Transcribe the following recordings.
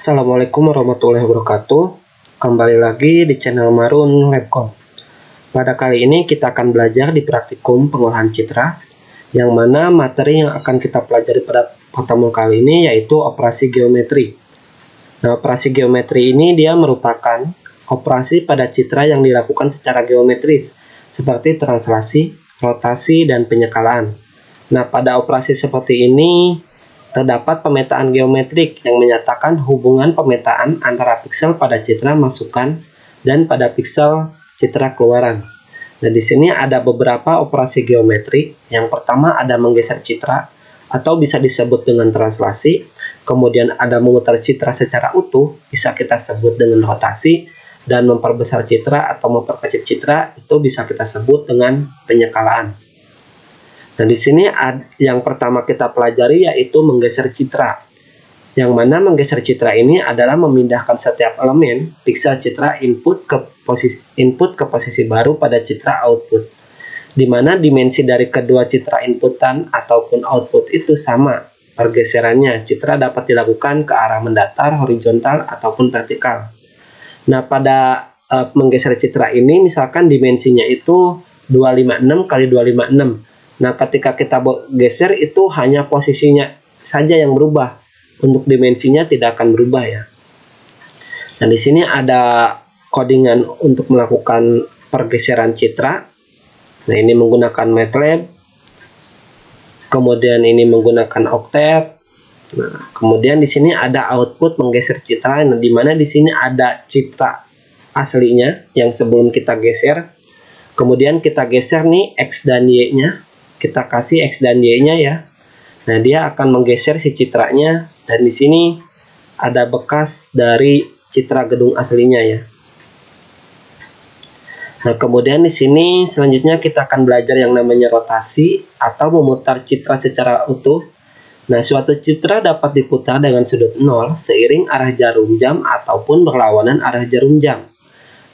Assalamualaikum warahmatullahi wabarakatuh. Kembali lagi di channel Marun Labcom. Pada kali ini kita akan belajar di praktikum pengolahan citra, yang mana materi yang akan kita pelajari pada pertemuan kali ini yaitu operasi geometri. Nah, operasi geometri ini dia merupakan operasi pada citra yang dilakukan secara geometris, seperti translasi, rotasi, dan penyekalaan. Nah, pada operasi seperti ini terdapat pemetaan geometrik yang menyatakan hubungan pemetaan antara piksel pada citra masukan dan pada piksel citra keluaran. Nah, di sini ada beberapa operasi geometrik. Yang pertama ada menggeser citra atau bisa disebut dengan translasi. Kemudian ada memutar citra secara utuh, bisa kita sebut dengan rotasi, dan memperbesar citra atau memperkecil citra itu bisa kita sebut dengan penyekalaan. Nah, di sini yang pertama kita pelajari yaitu menggeser citra. Yang mana menggeser citra ini adalah memindahkan setiap elemen piksel citra input ke posisi baru pada citra output. Di mana dimensi dari kedua citra inputan ataupun output itu sama. Pergeserannya citra dapat dilakukan ke arah mendatar, horizontal ataupun vertikal. Nah, pada menggeser citra ini misalkan dimensinya itu 256 kali 256. Nah, ketika kita geser itu hanya posisinya saja yang berubah. Untuk dimensinya tidak akan berubah ya. Nah, di sini ada codingan untuk melakukan pergeseran citra. Nah, ini menggunakan MATLAB. Kemudian ini menggunakan Octave. Nah, kemudian di sini ada output menggeser citra. Nah, di mana di sini ada citra aslinya yang sebelum kita geser. Kemudian kita geser nih X dan Y-nya. Kita kasih X dan Y-nya ya. Nah, dia akan menggeser si citranya, dan di sini ada bekas dari citra gedung aslinya ya. Nah, kemudian di sini selanjutnya kita akan belajar yang namanya rotasi atau memutar citra secara utuh. Nah, suatu citra dapat diputar dengan sudut 0 seiring arah jarum jam ataupun berlawanan arah jarum jam.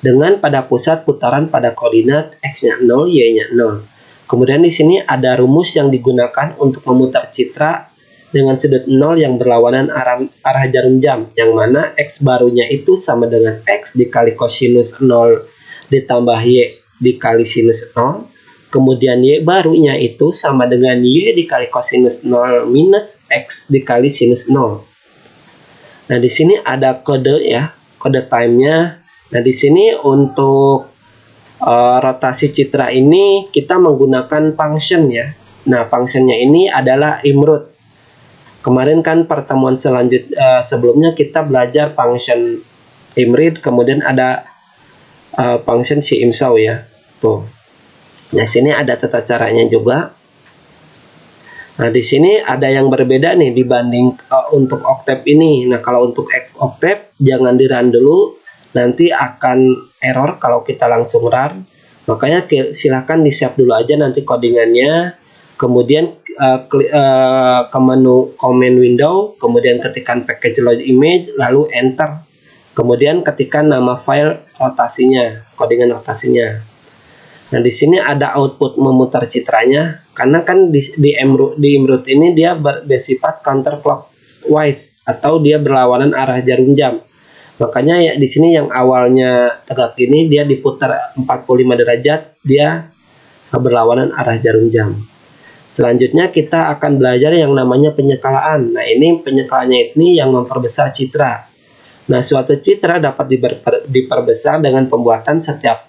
Dengan pada pusat putaran pada koordinat X-nya 0, Y-nya 0. Kemudian di sini ada rumus yang digunakan untuk memutar citra dengan sudut 0 yang berlawanan arah jarum jam, yang mana X barunya itu sama dengan X dikali kosinus 0 ditambah Y dikali sinus 0. Kemudian Y barunya itu sama dengan Y dikali kosinus 0 minus X dikali sinus 0. Nah, di sini ada kode ya, kode time-nya. Nah, di sini untuk rotasi citra ini kita menggunakan function ya. Nah, functionnya ini adalah imroot. Kemarin kan pertemuan sebelumnya kita belajar function imread, kemudian ada function si imsau ya. Tuh. Nah, sini ada tata caranya juga. Nah, di sini ada yang berbeda nih dibanding untuk Octave ini. Nah, kalau untuk Octave jangan di-run dulu, nanti akan error kalau kita langsung run. Makanya silahkan di save dulu aja nanti codingannya. Kemudian ke menu command window, kemudian ketikkan package load image, lalu enter. Kemudian ketikkan nama file rotasinya, codingan rotasinya. Nah, di sini ada output memutar citranya, karena kan di imroot ini dia bersifat counterclockwise atau dia berlawanan arah jarum jam. Makanya ya di sini yang awalnya tegak ini dia diputar 45 derajat, dia berlawanan arah jarum jam. Selanjutnya kita akan belajar yang namanya penyekalaan. Nah, ini penyekalaannya ini yang memperbesar citra. Nah, suatu citra dapat diperbesar dengan pembuatan setiap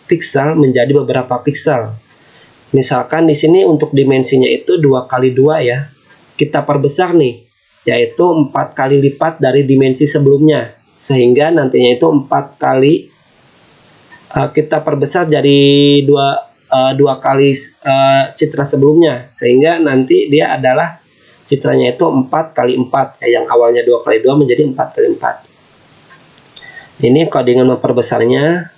piksel menjadi beberapa piksel. Misalkan di sini untuk dimensinya itu 2 kali 2 ya. Kita perbesar nih, yaitu 4 kali lipat dari dimensi sebelumnya. Sehingga nantinya itu 4 kali kita perbesar jadi 2 kali citra sebelumnya, sehingga nanti dia adalah citranya itu 4 kali 4 yang awalnya 2 kali 2 menjadi 4 kali 4. Ini codingan memperbesarnya.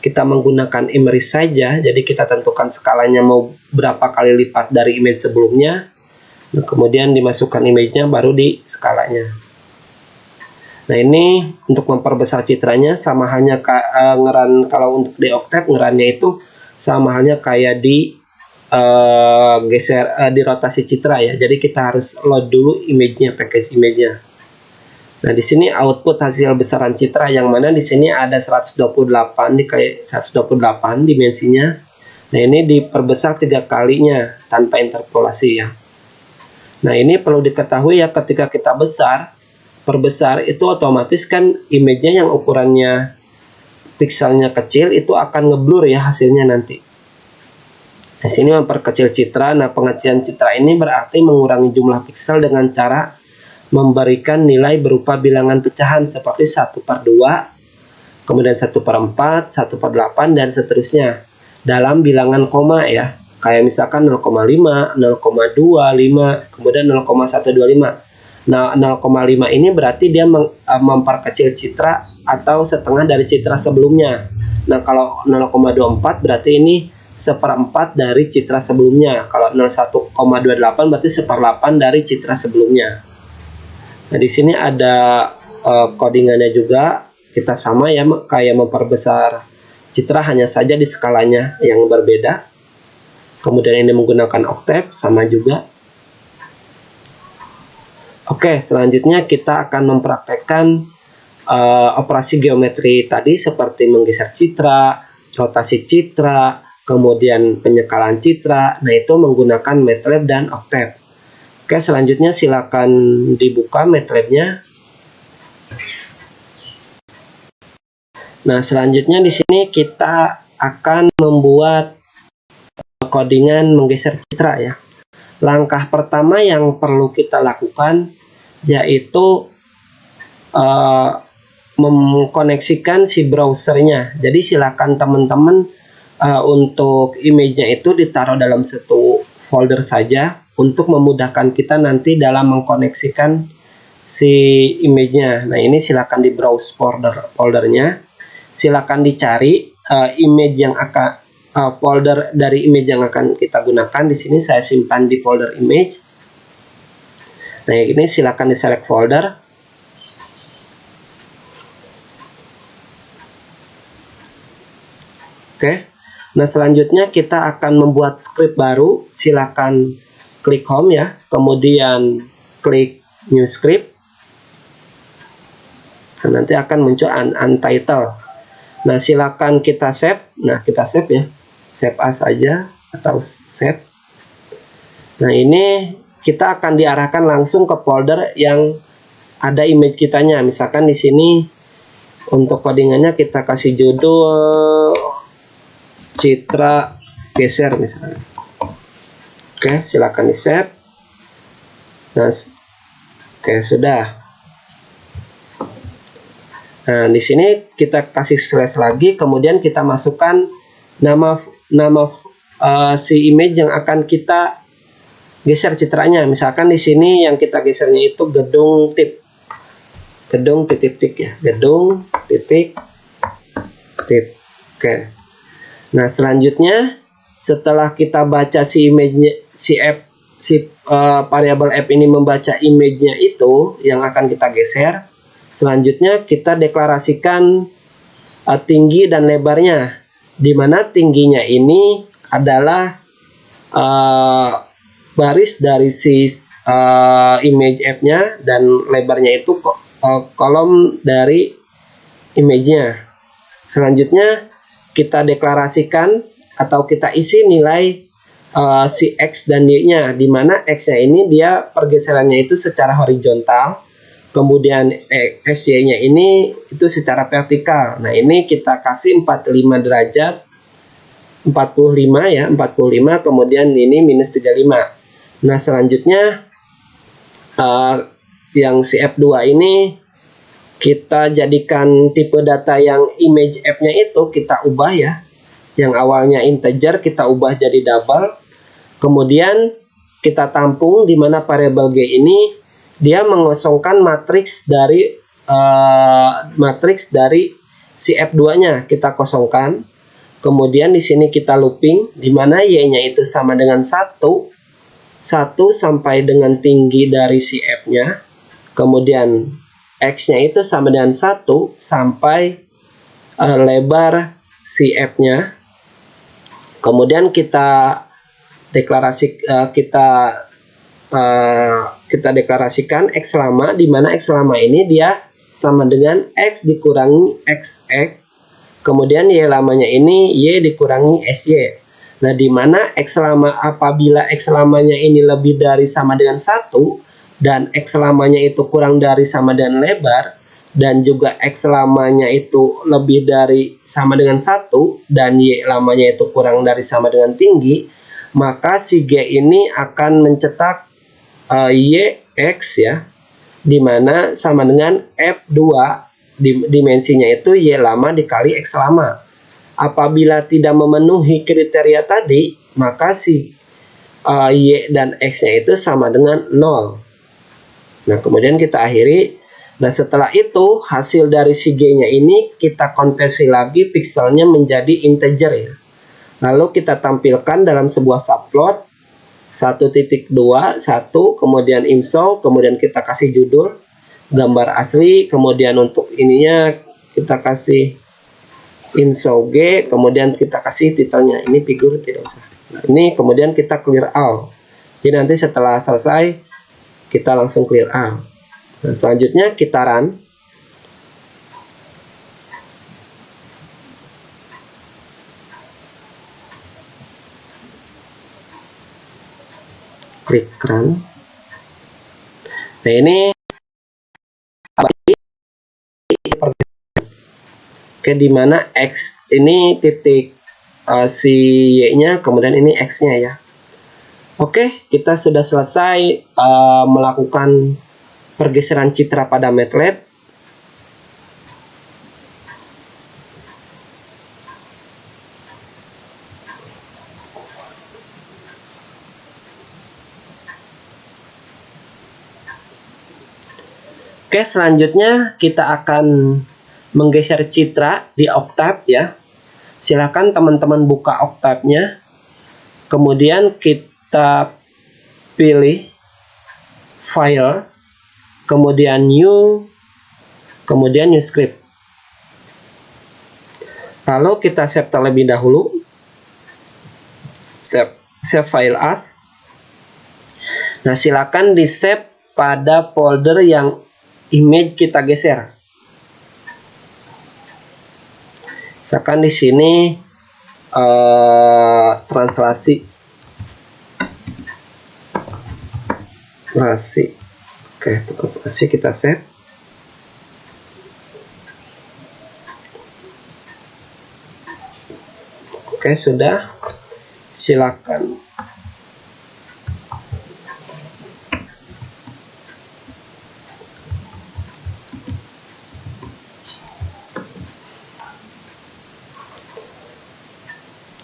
Kita menggunakan image saja, jadi kita tentukan skalanya mau berapa kali lipat dari image sebelumnya. Nah, kemudian dimasukkan image-nya baru di skalanya. Nah, ini untuk memperbesar citranya sama halnya ngeran, kalau untuk di Octave ngerannya itu sama halnya kayak di di rotasi citra ya. Jadi kita harus load dulu image-nya, package image-nya. Nah, di sini output hasil besaran citra yang mana di sini ada 128 dimensinya. Nah, ini diperbesar 3 kalinya tanpa interpolasi ya. Nah, ini perlu diketahui ya, ketika kita perbesar itu otomatis kan image-nya yang ukurannya pikselnya kecil itu akan ngeblur ya hasilnya nanti. Di sini memperkecil citra. Nah, pengecilan citra ini berarti mengurangi jumlah piksel dengan cara memberikan nilai berupa bilangan pecahan seperti 1/2, kemudian 1/4, 1/8, dan seterusnya dalam bilangan koma ya. Kayak misalkan 0,5, 0,25, kemudian 0,125. Nah, 0,5 ini berarti dia memperkecil citra atau setengah dari citra sebelumnya. Nah, kalau 0,24 berarti ini 1/4 dari citra sebelumnya. Kalau 01,28 berarti 1/8 dari citra sebelumnya. Nah, di sini ada codingannya juga. Kita sama ya, kayak memperbesar citra, hanya saja di skalanya yang berbeda. Kemudian ini menggunakan octave, sama juga. Oke, selanjutnya kita akan mempraktekkan operasi geometri tadi seperti menggeser citra, rotasi citra, kemudian penyekalan citra. Nah, itu menggunakan MATLAB dan octave. Oke, selanjutnya silakan dibuka MATLAB-nya. Nah, selanjutnya di sini kita akan membuat codingan menggeser citra ya. Langkah pertama yang perlu kita lakukan yaitu mengkoneksikan si browsernya. Jadi silakan teman-teman untuk image-nya itu ditaruh dalam satu folder saja untuk memudahkan kita nanti dalam mengkoneksikan si image-nya. Nah, ini silakan di browse foldernya. Silakan dicari image yang akan folder dari image yang akan kita gunakan. Di sini saya simpan di folder image. Nah, ini silakan di select folder. Oke. Nah, selanjutnya kita akan membuat script baru. Silakan klik home ya, kemudian klik new script. Nah, nanti akan muncul untitled. Nah, silakan kita save. Nah, kita save ya, save as aja atau save. Nah, ini kita akan diarahkan langsung ke folder yang ada image kitanya. Misalkan di sini untuk codingannya kita kasih judul citra geser misalnya. Oke, silakan di save. Nah, oke, sudah. Nah, di sini kita kasih slash lagi, kemudian kita masukkan nama si image yang akan kita geser citranya. Misalkan di sini yang kita gesernya itu gedung titik ya, gedung titik tip. Oke. Nah, selanjutnya setelah kita baca si image-nya, variabel f ini membaca image-nya itu yang akan kita geser. Selanjutnya kita deklarasikan tinggi dan lebarnya, di mana tingginya ini adalah baris dari si image f-nya dan lebarnya itu kolom dari image-nya. Selanjutnya kita deklarasikan atau kita isi nilai si X dan Y-nya, di mana X-nya ini dia pergeserannya itu secara horizontal, kemudian SY-nya ini itu secara vertikal. Nah, ini kita kasih 45 derajat, 45 ya, 45, kemudian ini minus 35. Nah, selanjutnya yang si F2 ini kita jadikan tipe data yang image F-nya itu kita ubah ya. Yang awalnya integer kita ubah jadi double. Kemudian kita tampung di mana variabel G ini dia mengosongkan matriks dari si F2-nya kita kosongkan. Kemudian di sini kita looping di mana Y-nya itu sama dengan 1 sampai dengan tinggi dari si F-nya. Kemudian X-nya itu sama dengan 1 sampai lebar si F-nya. Kemudian kita deklarasi kita kita deklarasikan X lama, di mana X lama ini dia sama dengan X dikurangi XX, kemudian Y lamanya ini Y dikurangi SY. Nah, di mana X lama, apabila X lamanya ini lebih dari sama dengan 1 dan X lamanya itu kurang dari sama dengan lebar, dan juga X lamanya itu lebih dari sama dengan 1 dan Y lamanya itu kurang dari sama dengan tinggi, maka si G ini akan mencetak YX ya, dimana sama dengan F2, dimensinya itu Y lama dikali X lama. Apabila tidak memenuhi kriteria tadi, maka si Y dan X nya itu sama dengan 0. Nah, kemudian kita akhiri. Nah, setelah itu hasil dari si G nya ini kita konversi lagi pikselnya menjadi integer ya. Lalu kita tampilkan dalam sebuah subplot 1.2, 1, kemudian imsol, kemudian kita kasih judul gambar asli, kemudian untuk ininya kita kasih imsol G, kemudian kita kasih titelnya ini figur, tidak usah. Nah, ini kemudian kita clear all. Jadi nanti setelah selesai kita langsung clear all. Nah, selanjutnya kita run. Klik run. Nah, ini oke, dimana X ini titik si Y nya, kemudian ini X nya ya. Oke, kita sudah selesai melakukan pergeseran citra pada MATLAB. Oke, selanjutnya kita akan menggeser citra di Octave ya. Silakan teman-teman buka Octave-nya. Kemudian kita pilih File, kemudian New, kemudian New Script. Lalu kita save terlebih dahulu. Save file as. Nah, silakan di save pada folder yang image kita geser. Misalkan di sini translasi. Oke, translasi kita save. Oke, sudah. Silakan.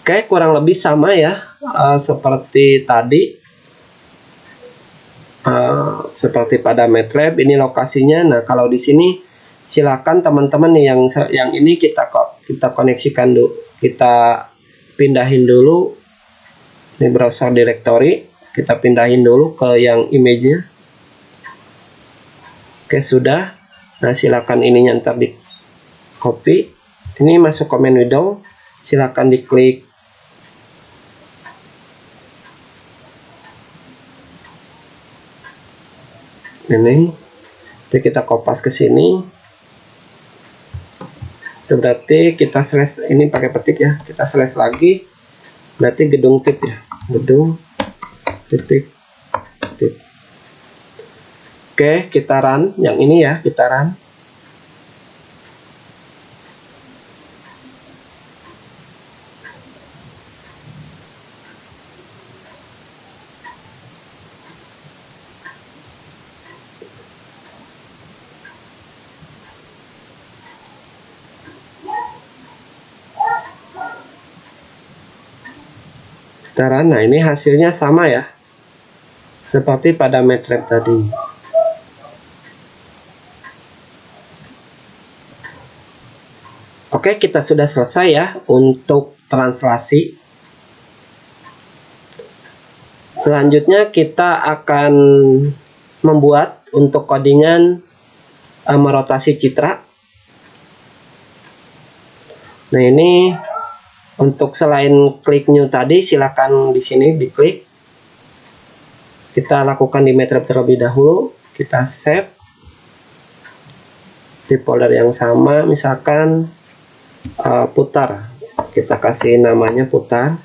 Oke, kurang lebih sama ya, seperti tadi, seperti pada MATLAB. Ini lokasinya. Nah, kalau di sini silakan teman-teman nih yang ini kita koneksikan dulu, kita pindahin dulu. Ini browser directory, kita pindahin dulu ke yang image-nya. Oke, sudah. Nah, silakan ininya ntar di copy. Ini masuk command window, silakan diklik ini, jadi kita kopas ke sini. Itu berarti kita slash, ini pakai petik ya, kita slash lagi, berarti gedung tit ya, gedung titik tit. Oke, kita run yang ini ya, kita run. Nah, ini hasilnya sama ya, seperti pada MATLAB tadi. Oke, kita sudah selesai ya untuk translasi. Selanjutnya kita akan membuat untuk codingan merotasi citra. Nah, ini untuk selain klik new tadi, silakan di sini diklik. Kita lakukan di MATLAB terlebih dahulu. Kita save di folder yang sama, misalkan putar. Kita kasih namanya putar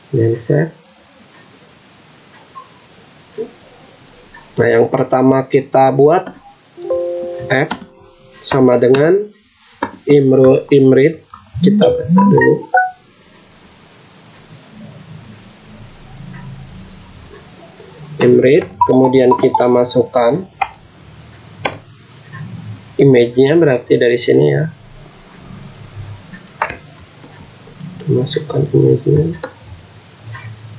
dan save. Nah, yang pertama kita buat F sama dengan imread. Kita baca dulu. Imread, kemudian kita masukkan image-nya, berarti dari sini ya. Masukkan image-nya.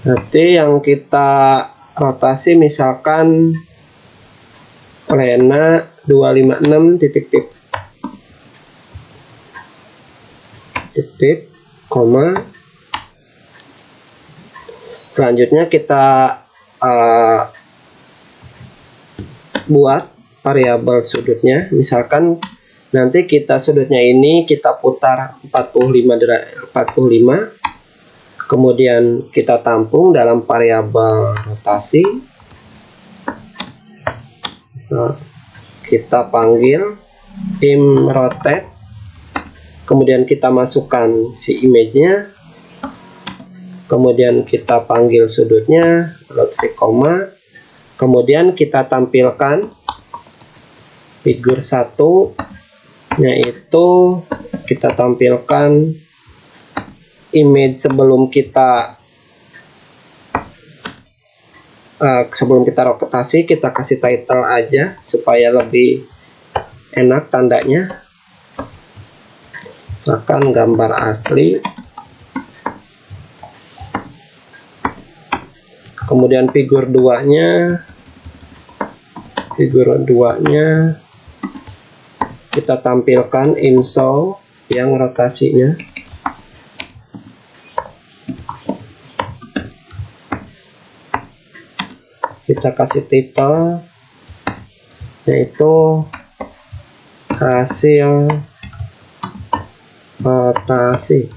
Berarti yang kita rotasi misalkan Lena 256 titik koma. Selanjutnya kita buat variabel sudutnya, misalkan nanti kita sudutnya ini kita putar 45, kemudian kita tampung dalam variabel rotasi. So, kita panggil imRotate, kemudian kita masukkan si image-nya, kemudian kita panggil sudutnya, lalu titik koma, kemudian kita tampilkan figur 1, yaitu kita tampilkan image sebelum kita rotasi. Kita kasih title aja supaya lebih enak tandanya, misalkan gambar asli. Kemudian figur 2-nya kita tampilkan inshow yang rotasinya. Kita kasih title, yaitu hasil rotasi.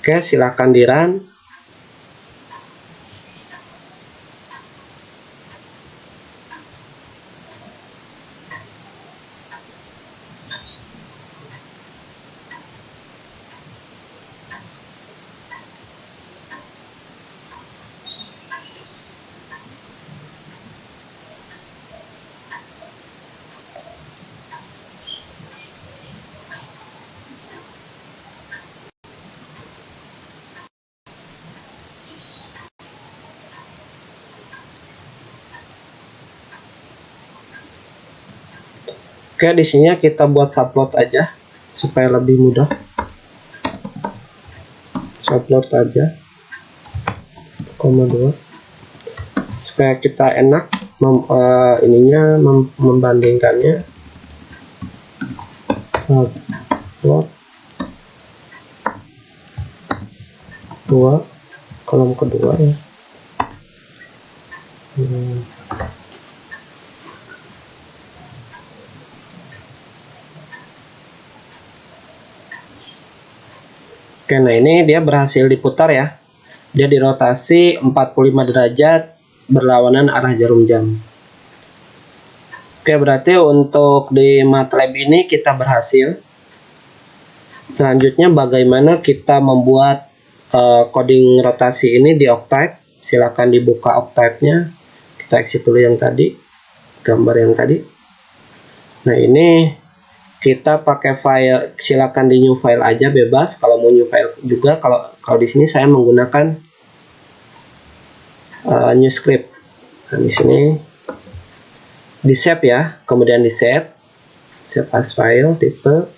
Oke, silakan di-run. Oke, di sini kita buat subplot aja supaya lebih mudah. Subplot aja, 2, supaya kita enak membandingkannya. Subplot 2, kolom kedua ya. Oke, nah ini dia berhasil diputar ya. Dia dirotasi 45 derajat berlawanan arah jarum jam. Oke, berarti untuk di MATLAB ini kita berhasil. Selanjutnya bagaimana kita membuat coding rotasi ini di Octave. Silakan dibuka Octave-nya. Kita exit dulu yang tadi, gambar yang tadi. Nah, ini kita pakai file, silakan di new file aja bebas. Kalau mau new file juga, kalau di sini saya menggunakan new script. Nah, di sini di save ya, kemudian di save as file tipe.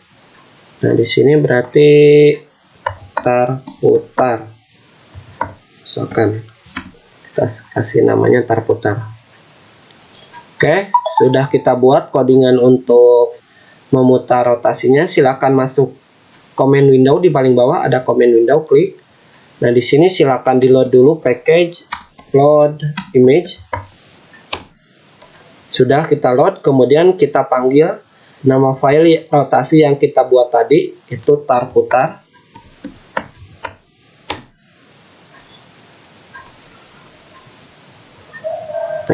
Nah, di sini berarti tarputar. Misalkan kita kasih namanya tarputar. Oke, sudah kita buat codingan untuk memutar rotasinya. Silakan masuk command window, di paling bawah ada command window, klik. Nah, di sini silakan di load dulu package, load image. Sudah kita load, kemudian kita panggil nama file rotasi yang kita buat tadi, itu tarputar.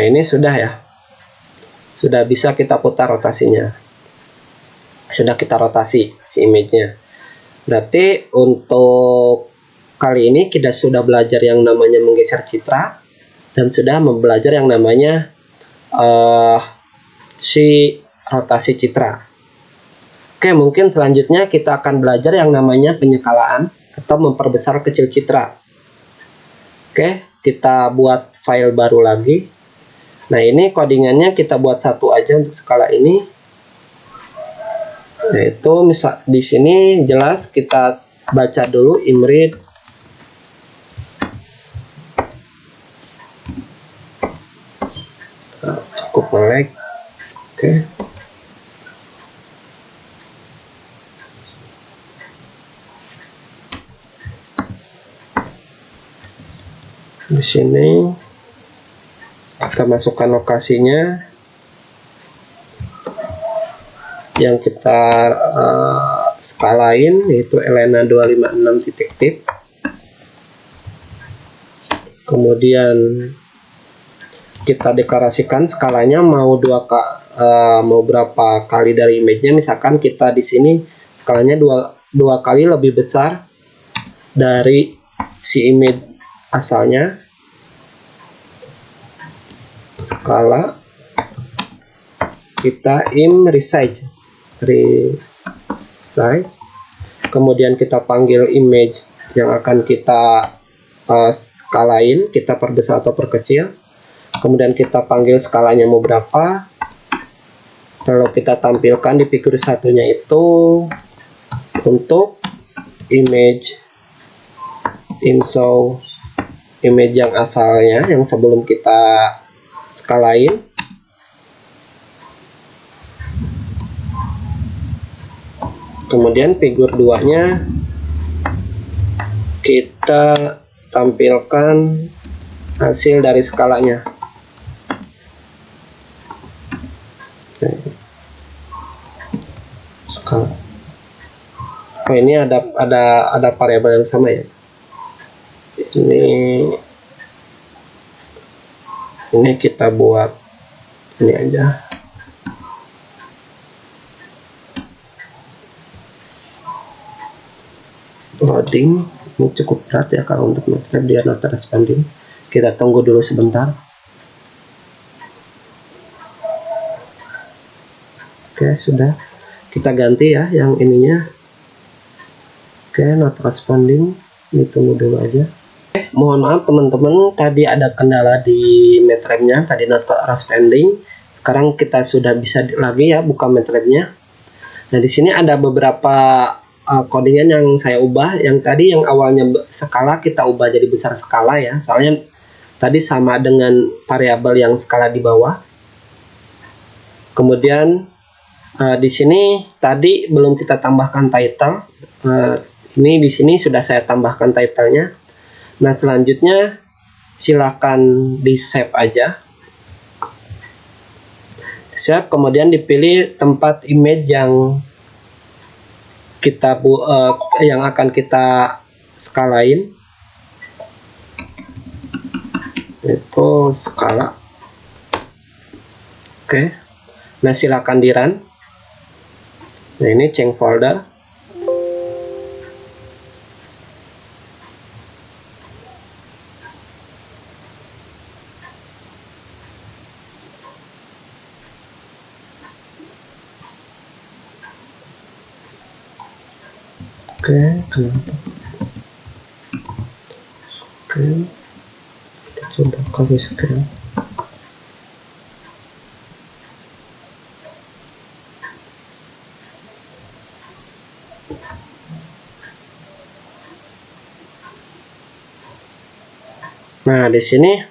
Nah, ini sudah ya. Sudah bisa kita putar rotasinya. Sudah kita rotasi si image-nya. Berarti untuk kali ini kita sudah belajar yang namanya menggeser citra dan sudah belajar yang namanya si rotasi citra. Oke, mungkin selanjutnya kita akan belajar yang namanya penyekalaan atau memperbesar kecil citra. Oke, kita buat file baru lagi. Nah, ini codingannya kita buat satu aja untuk skala ini. Yaitu misal di sini jelas kita baca dulu imread cukup melek. Oke. Di sini kita masukkan lokasinya yang kita skalain, yaitu Elena 256 titik tip. Kemudian kita deklarasikan skalanya mau mau berapa kali dari image-nya. Misalkan kita di sini skalanya dua kali lebih besar dari si image asalnya. Skala kita resize, kemudian kita panggil image yang akan kita skalain, kita perbesar atau perkecil, kemudian kita panggil skalanya mau berapa, lalu kita tampilkan di figur satunya itu untuk image show image yang asalnya yang sebelum kita skalain. Kemudian figur 2-nya kita tampilkan hasil dari skalanya. Skala. Oh, ini ada variabel yang sama ya. Ini kita buat ini aja. Loading ini cukup berat ya kalau untuk MATLAB, dia not responding. Kita tunggu dulu sebentar. Oke, sudah kita ganti ya yang ininya. Oke, not responding, ini tunggu dulu aja. Mohon maaf teman-teman, tadi ada kendala di MATLAB-nya, tadi not responding. Sekarang kita sudah bisa lagi ya buka MATLAB-nya. Nah, di sini ada beberapa codingan yang saya ubah. Yang tadi yang awalnya skala kita ubah jadi besar skala ya, soalnya tadi sama dengan variabel yang skala di bawah. Kemudian di sini tadi belum kita tambahkan title. Ini di sini sudah saya tambahkan titlenya. Nah, selanjutnya silakan di save aja. Save, kemudian dipilih tempat image yang yang akan kita skalain, itu skala. Oke, nah silakan di run. Nah, ini change folder. Oke, kenapa? Oke, kita coba copy screen. Nah, di sini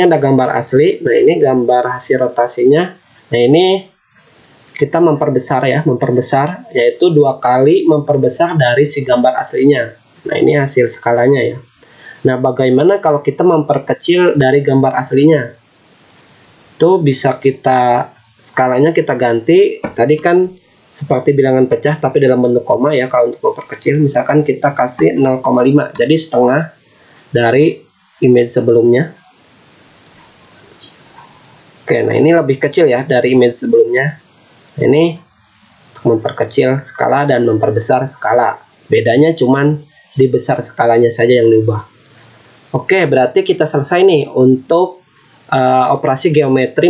ada gambar asli. Nah, ini gambar hasil rotasinya. Nah, ini kita memperbesar ya, yaitu 2 kali memperbesar dari si gambar aslinya. Nah, ini hasil skalanya ya. Nah, bagaimana kalau kita memperkecil dari gambar aslinya? Itu bisa kita skalanya kita ganti. Tadi kan seperti bilangan pecah tapi dalam bentuk koma ya. Kalau untuk memperkecil misalkan kita kasih 0,5, jadi setengah dari image sebelumnya. Oke, nah ini lebih kecil ya dari image sebelumnya. Ini memperkecil skala dan memperbesar skala. Bedanya cuman di besar skalanya saja yang diubah. Oke, berarti kita selesai nih untuk operasi geometri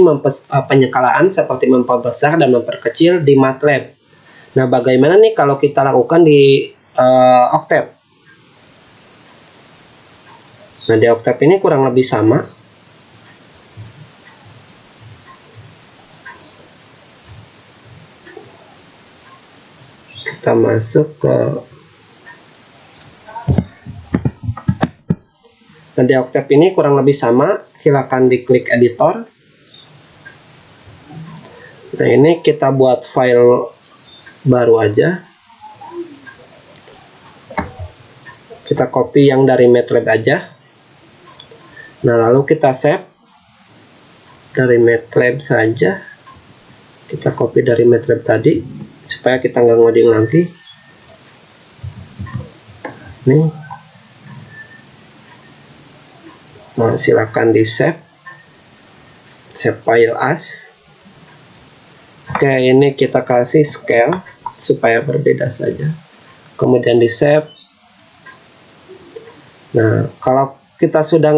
penyekalaan seperti memperbesar dan memperkecil di MATLAB. Nah, bagaimana nih kalau kita lakukan di Octave? Nah, di Octave ini kurang lebih sama. Kita masuk ke Nah, di Octave ini kurang lebih sama. Silakan diklik editor. Nah, ini kita buat file baru aja. Kita copy yang dari MATLAB aja. Nah, lalu kita save dari MATLAB saja. Kita copy dari MATLAB tadi supaya kita nggak ngoding lagi. Nih. Nah, silakan di save file as. Oke, ini kita kasih scale supaya berbeda saja. Kemudian di save. Nah, kalau kita sudah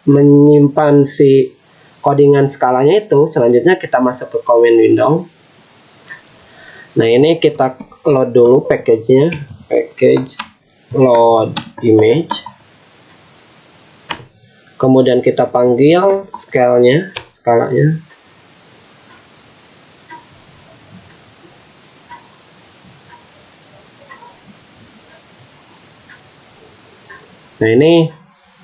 menyimpan si codingan skalanya itu, selanjutnya kita masuk ke command window. Nah, ini kita load dulu package-nya, package load image. Kemudian kita panggil skalanya. Nah, ini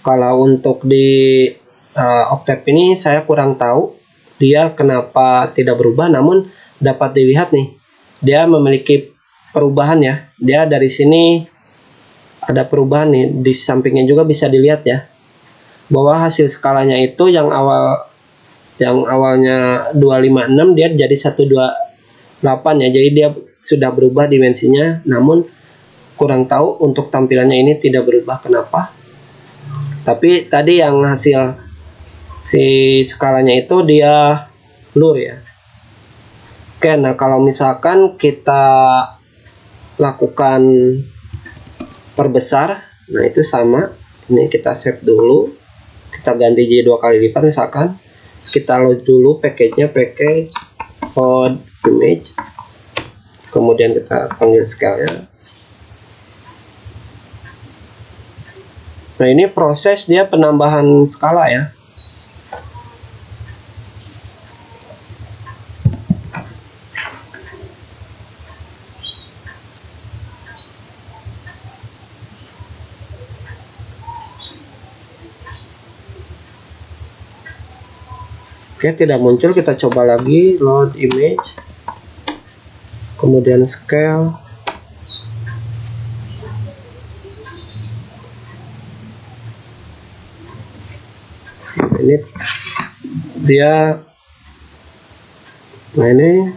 kalau untuk di Octave ini saya kurang tahu dia kenapa tidak berubah, namun dapat dilihat nih, dia memiliki perubahan ya. Dia dari sini ada perubahan nih, di sampingnya juga bisa dilihat ya, bahwa hasil skalanya itu yang awalnya 256 dia jadi 128 ya. Jadi dia sudah berubah dimensinya, namun kurang tahu untuk tampilannya ini tidak berubah kenapa. Tapi tadi yang hasil si skalanya itu dia blur ya. Oke, nah kalau misalkan kita lakukan perbesar, nah itu sama. Ini kita save dulu. Kita ganti jadi 2 kali lipat misalkan. Kita load dulu package-nya, package load image. Kemudian kita panggil scale-nya. Nah, ini proses dia penambahan skala ya. Oke, tidak muncul. Kita coba lagi load image. Kemudian scale. Ini dia. Nah, ini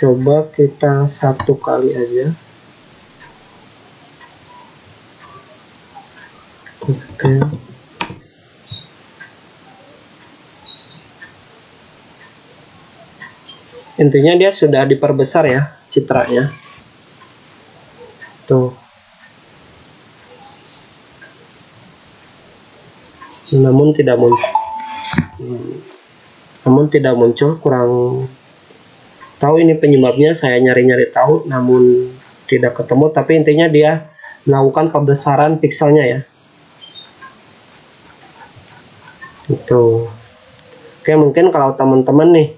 coba kita 1 kali aja. Scale. Intinya dia sudah diperbesar ya citranya. Tuh. Namun tidak muncul, kurang tahu ini penyebabnya. Saya nyari-nyari tahu namun tidak ketemu, tapi intinya dia melakukan pembesaran pikselnya ya. Itu. Oke, mungkin kalau teman-teman nih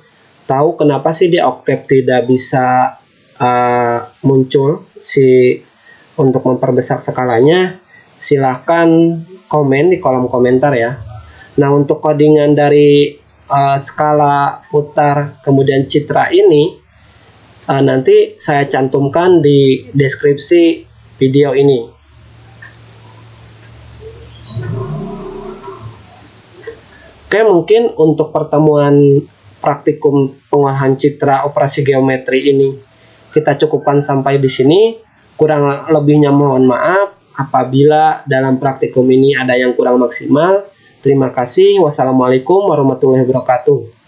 tahu kenapa sih di Octave tidak bisa muncul untuk memperbesar skalanya, silahkan komen di kolom komentar ya. Nah, untuk codingan dari skala putar kemudian citra ini nanti saya cantumkan di deskripsi video ini. Oke, mungkin untuk pertemuan praktikum pengolahan citra operasi geometri ini kita cukupkan sampai di sini. Kurang lebihnya mohon maaf apabila dalam praktikum ini ada yang kurang maksimal. Terima kasih. Wassalamualaikum warahmatullahi wabarakatuh.